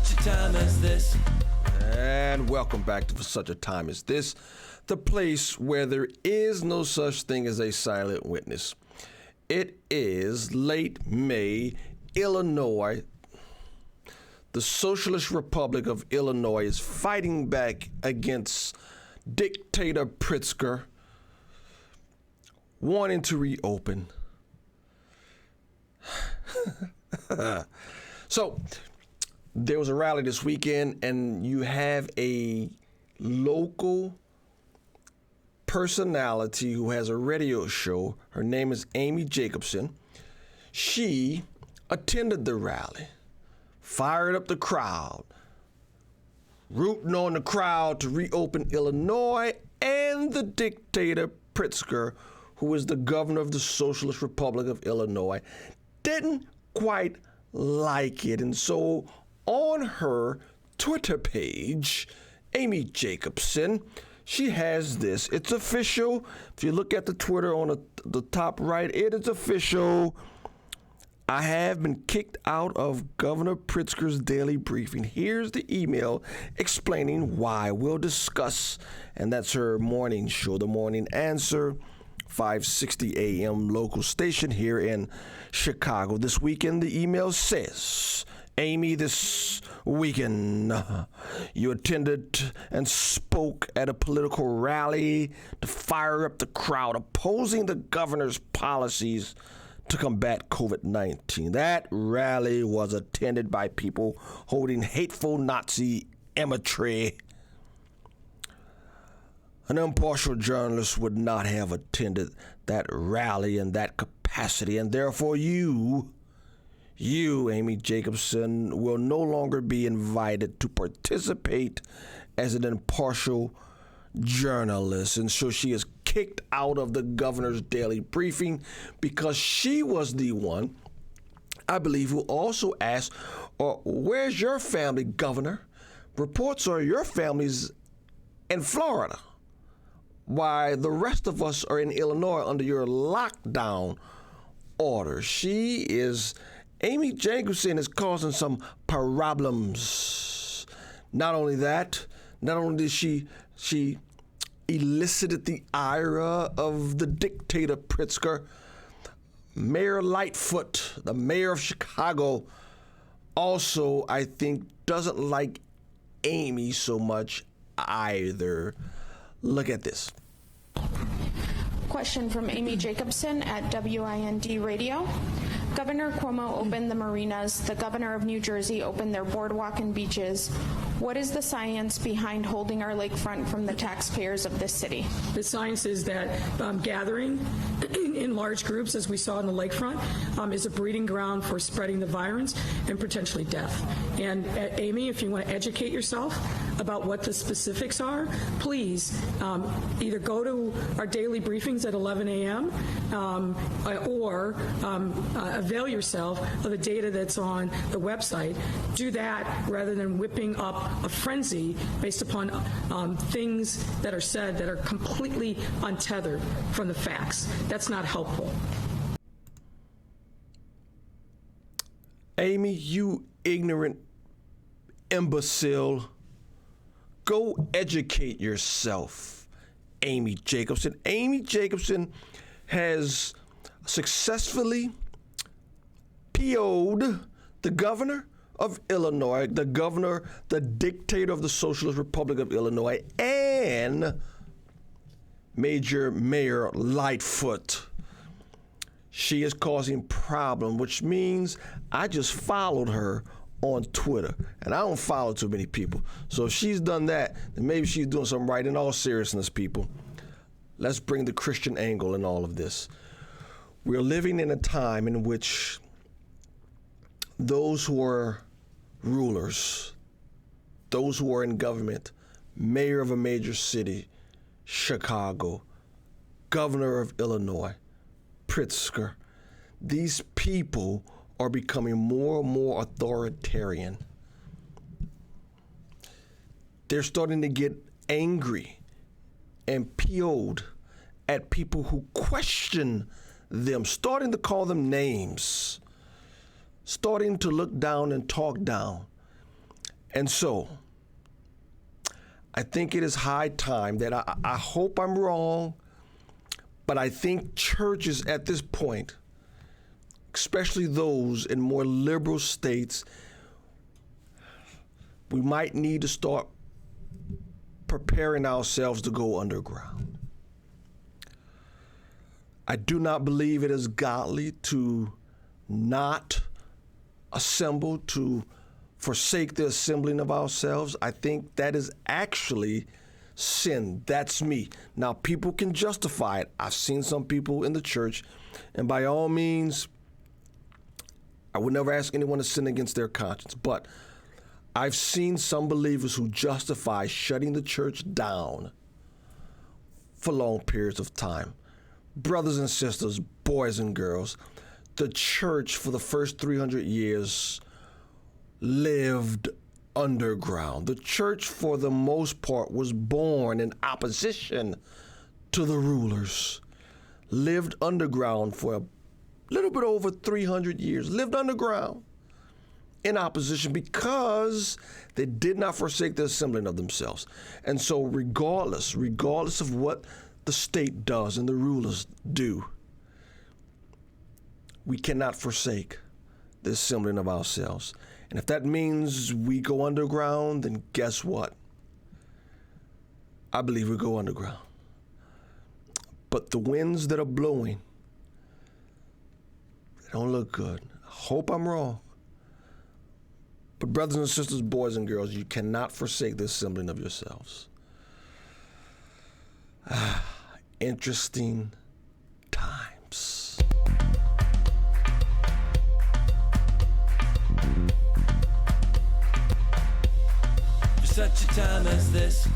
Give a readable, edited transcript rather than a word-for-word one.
such a time as this. And welcome back to For Such a Time as This, the place where there is no such thing as a silent witness. It is late May, Illinois. The Socialist Republic of Illinois is fighting back against dictator Pritzker, wanting to reopen. So, there was a rally this weekend, and you have a local personality who has a radio show. Her name is Amy Jacobson. She attended the rally, fired up the crowd, rooting on the crowd to reopen Illinois and the dictator Pritzker, who is the governor of the Socialist Republic of Illinois, didn't quite like it. And so on her Twitter page, Amy Jacobson, she has this. It's official. If you look at the Twitter on the top right, it is official. I have been kicked out of Governor Pritzker's daily briefing. Here's the email explaining why. We'll discuss. And that's her morning show, The Morning Answer, 560 a.m. local station here in Chicago. This weekend, the email says, Amy, this weekend, you attended and spoke at a political rally to fire up the crowd opposing the governor's policies to combat COVID-19. That rally was attended by people holding hateful Nazi imagery. An impartial journalist would not have attended that rally in that capacity, and therefore you, Amy Jacobson, will no longer be invited to participate as an impartial journalist. And so she is kicked out of the governor's daily briefing because she was the one, I believe, who also asked, where's your family, Governor? Reports are your family's in Florida, while the rest of us are in Illinois under your lockdown order. Amy Jacobson is causing some problems. Not only did she elicited the ire of the dictator Pritzker, Mayor Lightfoot, the mayor of Chicago, also, I think, doesn't like Amy so much either. Look at this. Question from Amy Jacobson at WIND Radio. Governor Cuomo opened the marinas. The governor of New Jersey opened their boardwalk and beaches. What is the science behind holding our lakefront from the taxpayers of this city? The science is that gathering in large groups, as we saw in the lakefront, is a breeding ground for spreading the virus and potentially death. And Amy, if you want to educate yourself about what the specifics are, please either go to our daily briefings at 11 a.m. Or avail yourself of the data that's on the website. Do that rather than whipping up a frenzy based upon things that are said that are completely untethered from the facts. That's not helpful. Amy, you ignorant imbecile. Go educate yourself, Amy Jacobson. Amy Jacobson has successfully PO'd the governor of Illinois, the dictator of the Socialist Republic of Illinois, and Major Mayor Lightfoot. She is causing problem, which means I just followed her on Twitter, and I don't follow too many people. So if she's done that, then maybe she's doing something right. In all seriousness, people, let's bring the Christian angle in all of this. We're living in a time in which those who are rulers, those who are in government, mayor of a major city, Chicago, governor of Illinois, Pritzker, these people are becoming more and more authoritarian. They're starting to get angry and PO'd at people who question them, starting to call them names, starting to look down and talk down. And so, I think it is high time that I hope I'm wrong, but I think churches at this point, especially those in more liberal states, we might need to start preparing ourselves to go underground. I do not believe it is godly to not assemble, to forsake the assembling of ourselves. I think that is actually sin. That's me. Now, people can justify it. I've seen some people in the church, and by all means, I would never ask anyone to sin against their conscience, but I've seen some believers who justify shutting the church down for long periods of time. Brothers and sisters, boys and girls, the church for the first 300 years lived underground. The church, for the most part, was born in opposition to the rulers, lived underground for a little bit over 300 years, lived underground in opposition because they did not forsake the assembling of themselves. And so regardless of what the state does and the rulers do, we cannot forsake the assembling of ourselves. And if that means we go underground, then guess what? I believe we go underground. But the winds that are blowing, they don't look good. I hope I'm wrong. But brothers and sisters, boys and girls, you cannot forsake the assembling of yourselves. Interesting times. For such a time as this,